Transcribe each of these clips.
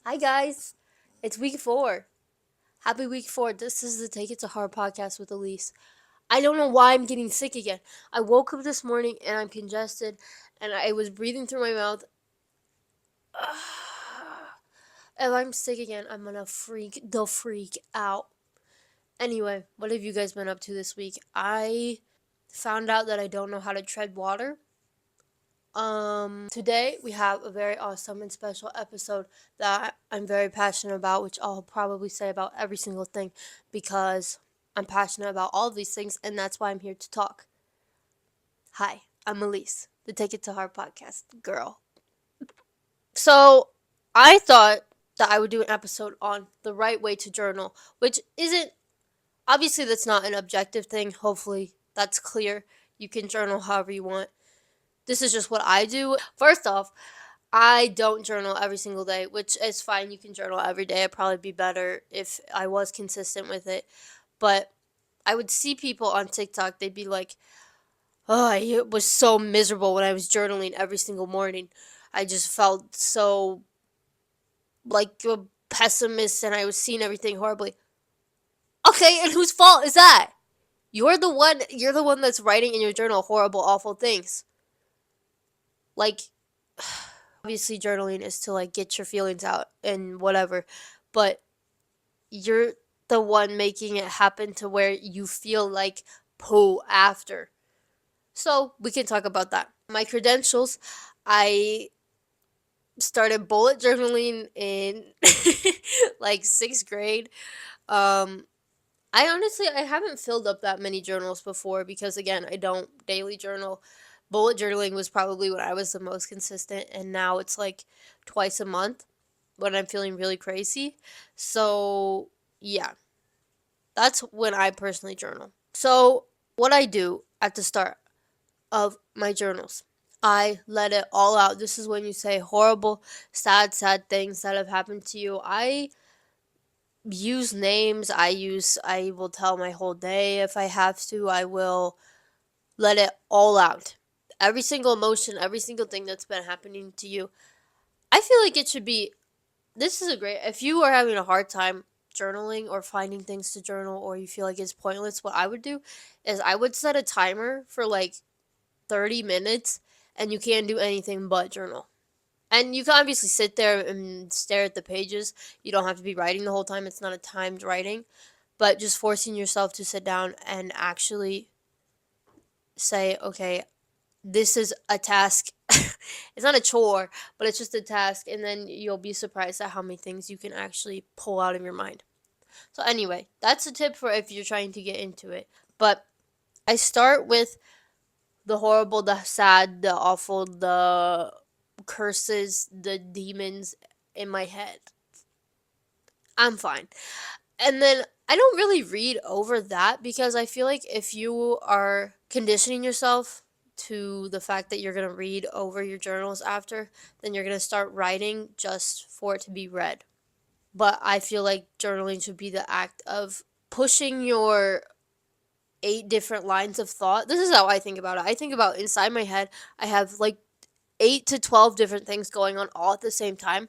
Hi guys, it's week 4. Happy week 4. This is the Take It to Heart podcast with Elise. I don't know why I'm getting sick again. I woke up this morning and I'm congested and I was breathing through my mouth. If I'm sick again, I'm gonna freak out. Anyway, what have you guys been up to this week? I found out that I don't know how to tread water. Today we have a very awesome and special episode that I'm very passionate about, which I'll probably say about every single thing because I'm passionate about all of these things, and that's why I'm here to talk. Hi, I'm Elise, the Take It to Heart podcast girl. So I thought that I would do an episode on the right way to journal, which isn't obviously that's not an objective thing. Hopefully that's clear. You can journal however you want. This is just what I do. First off, I don't journal every single day, which is fine. You can journal every day. It'd probably be better if I was consistent with it. But I would see people on TikTok, they'd be like, oh, I was so miserable when I was journaling every single morning. I just felt so like a pessimist and I was seeing everything horribly. Okay, and whose fault is that? You're the one that's writing in your journal horrible, awful things. Like obviously journaling is to like get your feelings out and whatever, but you're the one making it happen to where you feel like poo after. So we can talk about that. My credentials, I started bullet journaling in like 6th grade. Um, I haven't filled up that many journals before because again, I don't daily journal. Bullet journaling was probably when I was the most consistent, and now it's like twice a month when I'm feeling really crazy. So, yeah, that's when I personally journal. So, what I do at the start of my journals, I let it all out. This is when you say horrible, sad things that have happened to you. I use names. I will tell my whole day if I have to. I will let it all out. Every single emotion, every single thing that's been happening to you. I feel like it should be this is a great if you are having a hard time journaling or finding things to journal or you feel like it's pointless, what I would do is I would set a timer for like 30 minutes and you can't do anything but journal. And you can obviously sit there and stare at the pages. You don't have to be writing the whole time. It's not a timed writing, but just forcing yourself to sit down and actually say, okay, this is a task. It's not a chore, but it's just a task, and then you'll be surprised at how many things you can actually pull out of your mind. So anyway, that's a tip for if you're trying to get into it. But I start with the horrible, the sad, the awful, the curses, the demons in my head. I'm fine. And then I don't really read over that because I feel like if you are conditioning yourself to the fact that you're going to read over your journals after, then you're going to start writing just for it to be read. But I feel like journaling should be the act of pushing your 8 different lines of thought. This is how I think about it. I think about inside my head, I have like 8 to 12 different things going on all at the same time.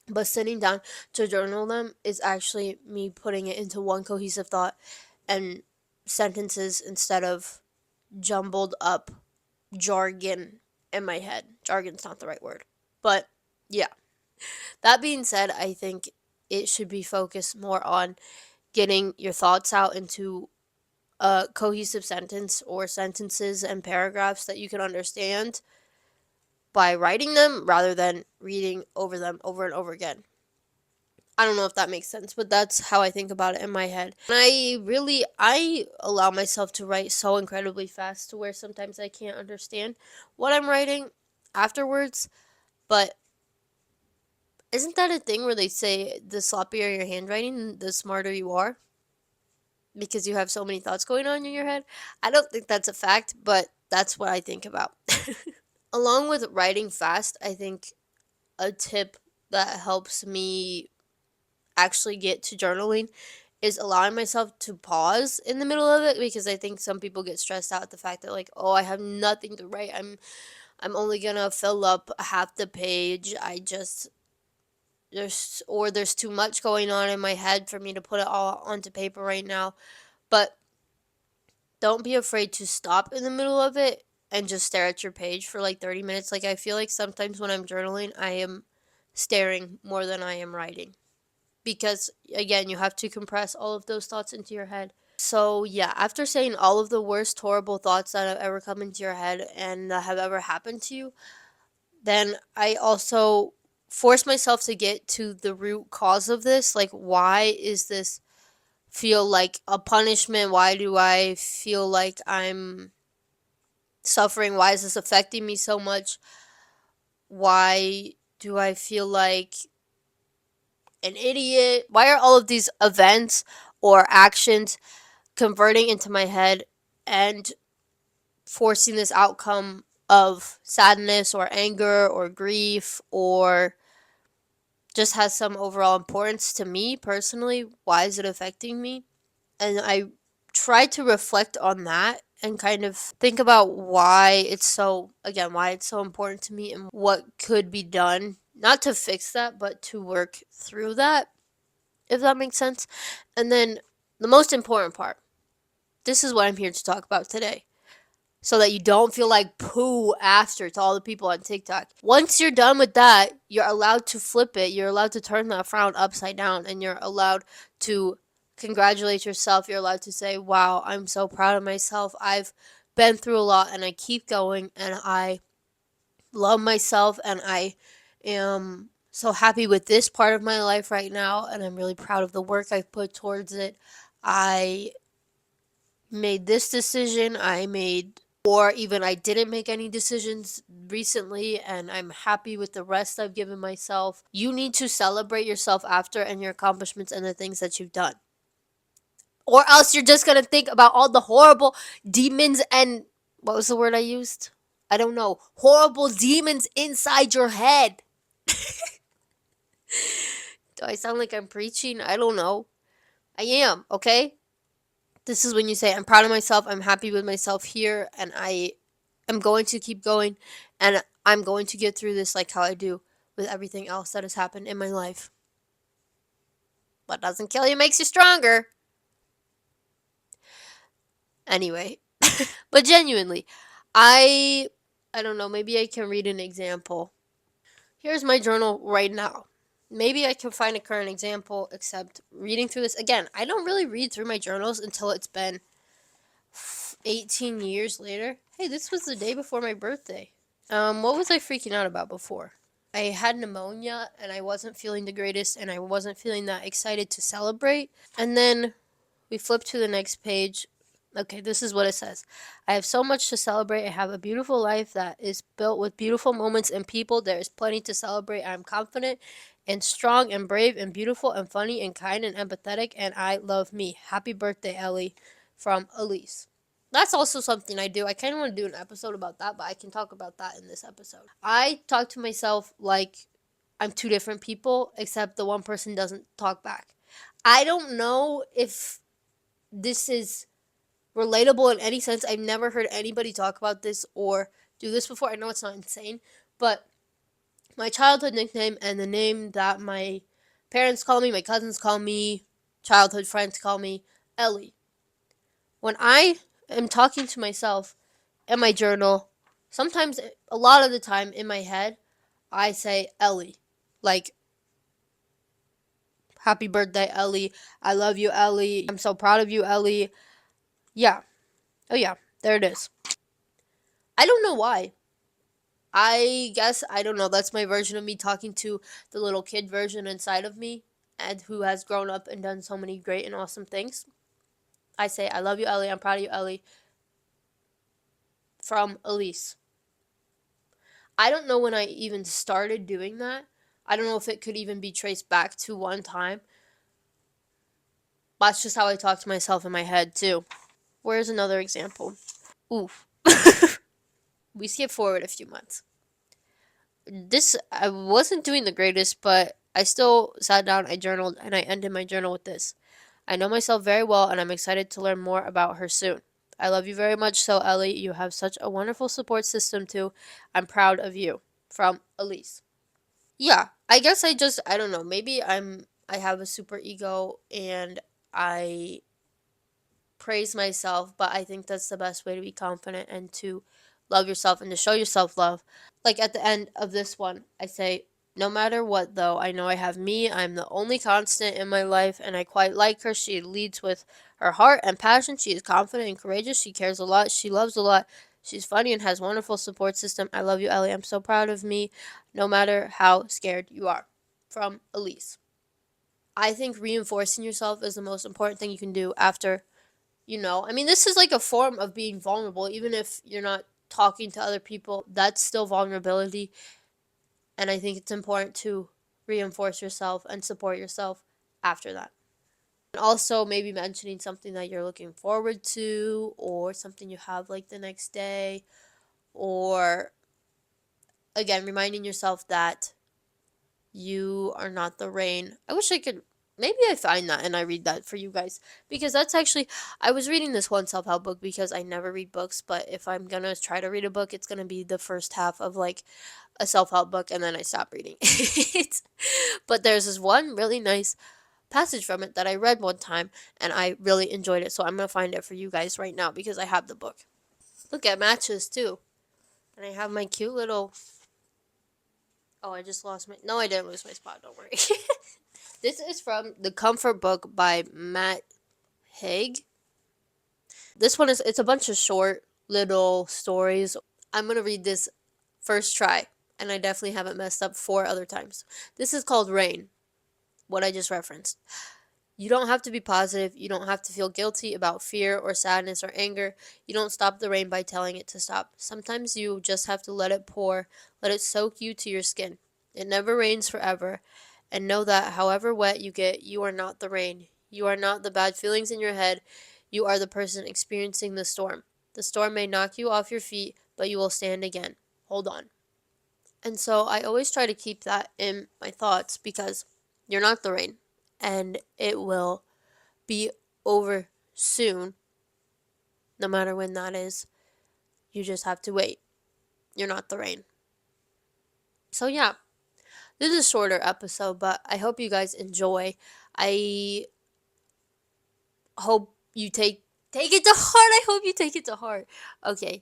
But sitting down to journal them is actually me putting it into one cohesive thought and sentences instead of jumbled up jargon in my head. Jargon's not the right word. But yeah. That being said, I think it should be focused more on getting your thoughts out into a cohesive sentence or sentences and paragraphs that you can understand by writing them rather than reading over them over and over again. I don't know if that makes sense, but that's how I think about it in my head. And I allow myself to write so incredibly fast to where sometimes I can't understand what I'm writing afterwards. But isn't that a thing where they say the sloppier your handwriting, the smarter you are? Because you have so many thoughts going on in your head. I don't think that's a fact, but that's what I think about. Along with writing fast, I think a tip that helps me actually get to journaling is allowing myself to pause in the middle of it because I think some people get stressed out at the fact that like, oh, I have nothing to write. I'm only gonna fill up half the page. I just there's too much going on in my head for me to put it all onto paper right now. But don't be afraid to stop in the middle of it and just stare at your page for like 30 minutes. Like, I feel like sometimes when I'm journaling, I am staring more than I am writing. Because, again, you have to compress all of those thoughts into your head. So, yeah, after saying all of the worst, horrible thoughts that have ever come into your head and that have ever happened to you, then I also force myself to get to the root cause of this. Like, why is this feel like a punishment? Why do I feel like I'm suffering? Why is this affecting me so much? Why do I feel like an idiot? Why are all of these events or actions converting into my head and forcing this outcome of sadness or anger or grief, or just has some overall importance to me personally? Why is it affecting me? And I try to reflect on that and kind of think about why it's so important to me and what could be done, not to fix that, but to work through that, if that makes sense. And then the most important part, this is what I'm here to talk about today, so that you don't feel like poo after to all the people on TikTok. Once you're done with that, you're allowed to flip it. You're allowed to turn that frown upside down, and you're allowed to congratulate yourself. You're allowed to say, wow, I'm so proud of myself. I've been through a lot and I keep going, and I love myself, and I am so happy with this part of my life right now, and I'm really proud of the work I've put towards it. I made this decision, I made, or even I didn't make any decisions recently, and I'm happy with the rest I've given myself. You need to celebrate yourself after and your accomplishments and the things that you've done. Or else you're just gonna think about all the horrible demons and, what was the word I used? I don't know. Horrible demons inside your head. Do I sound like I'm preaching? I don't know. I am, okay? This is when you say, I'm proud of myself, I'm happy with myself here, and I am going to keep going, and I'm going to get through this like how I do with everything else that has happened in my life. What doesn't kill you makes you stronger. Anyway, but genuinely, I I don't know, maybe I can read an example. Here's my journal right now. Maybe I can find a current example, except reading through this again. I don't really read through my journals until it's been 18 years later. Hey, this was the day before my birthday. What was I freaking out about before? I had pneumonia and I wasn't feeling the greatest, and I wasn't feeling that excited to celebrate. And then we flip to the next page. Okay, this is what it says. I have so much to celebrate. I have a beautiful life that is built with beautiful moments and people. There is plenty to celebrate. I'm confident and strong and brave and beautiful and funny and kind and empathetic, and I love me. Happy birthday, Ellie, from Elise. That's also something I do. I kind of want to do an episode about that, but I can talk about that in this episode. I talk to myself like I'm two different people, except the one person doesn't talk back. I don't know if this is relatable in any sense. I've never heard anybody talk about this or do this before. I know it's not insane, but my childhood nickname and the name that my parents call me, my cousins call me, childhood friends call me, Ellie. When I am talking to myself in my journal, sometimes, a lot of the time in my head, I say Ellie. Like, happy birthday, Ellie. I love you, Ellie. I'm so proud of you, Ellie. Yeah. Oh, yeah. There it is. I don't know why. I guess, I don't know. That's my version of me talking to the little kid version inside of me, and who has grown up and done so many great and awesome things. I say, I love you, Ellie. I'm proud of you, Ellie. From Elise. I don't know when I even started doing that. I don't know if it could even be traced back to one time. That's just how I talk to myself in my head, too. Where's another example? Oof. We skip forward a few months. I wasn't doing the greatest, but I still sat down, I journaled, and I ended my journal with this. I know myself very well, and I'm excited to learn more about her soon. I love you very much so, Ellie. You have such a wonderful support system, too. I'm proud of you. From Elise. Yeah, I guess I don't know, maybe I have a super ego and I praise myself, but I think that's the best way to be confident and to love yourself and to show yourself love. Like at the end of this one, I say, no matter what, though, I know I have me. I'm the only constant in my life, and I quite like her. She leads with her heart and passion. She is confident and courageous. She cares a lot. She loves a lot. She's funny and has a wonderful support system. I love you, Ellie. I'm so proud of me, no matter how scared you are. From Elise. I think reinforcing yourself is the most important thing you can do after, I mean, this is like a form of being vulnerable, even if you're not talking to other people, that's still vulnerability. And I think it's important to reinforce yourself and support yourself after that. And also, maybe mentioning something that you're looking forward to, or something you have like the next day, or again, reminding yourself that you are not the rain. I wish I could. Maybe I find that and I read that for you guys. Because that's actually. I was reading this one self help book because I never read books, but if I'm gonna try to read a book, it's gonna be the first half of like a self help book and then I stop reading. But there's this one really nice passage from it that I read one time and I really enjoyed it. So I'm gonna find it for you guys right now because I have the book. Look at matches too. And I have my cute little. Oh, I just lost my. No, I didn't lose my spot. Don't worry. This is from The Comfort Book by Matt Haig. This one is, it's a bunch of short little stories. I'm going to read this first try, and I definitely haven't messed up 4 other times. This is called Rain, what I just referenced. You don't have to be positive. You don't have to feel guilty about fear or sadness or anger. You don't stop the rain by telling it to stop. Sometimes you just have to let it pour, let it soak you to your skin. It never rains forever. And know that however wet you get, you are not the rain. You are not the bad feelings in your head. You are the person experiencing the storm. The storm may knock you off your feet, but you will stand again. Hold on. And so I always try to keep that in my thoughts because you're not the rain. And it will be over soon, no matter when that is. You just have to wait. You're not the rain. So, yeah, this is a shorter episode, but I hope you guys enjoy. I hope you take it to heart. I hope you take it to heart. Okay.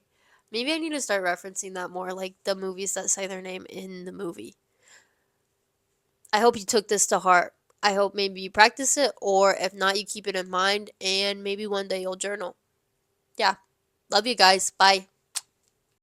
Maybe I need to start referencing that more, like the movies that say their name in the movie. I hope you took this to heart. I hope maybe you practice it, or if not, you keep it in mind, and maybe one day you'll journal. Yeah. Love you guys. Bye.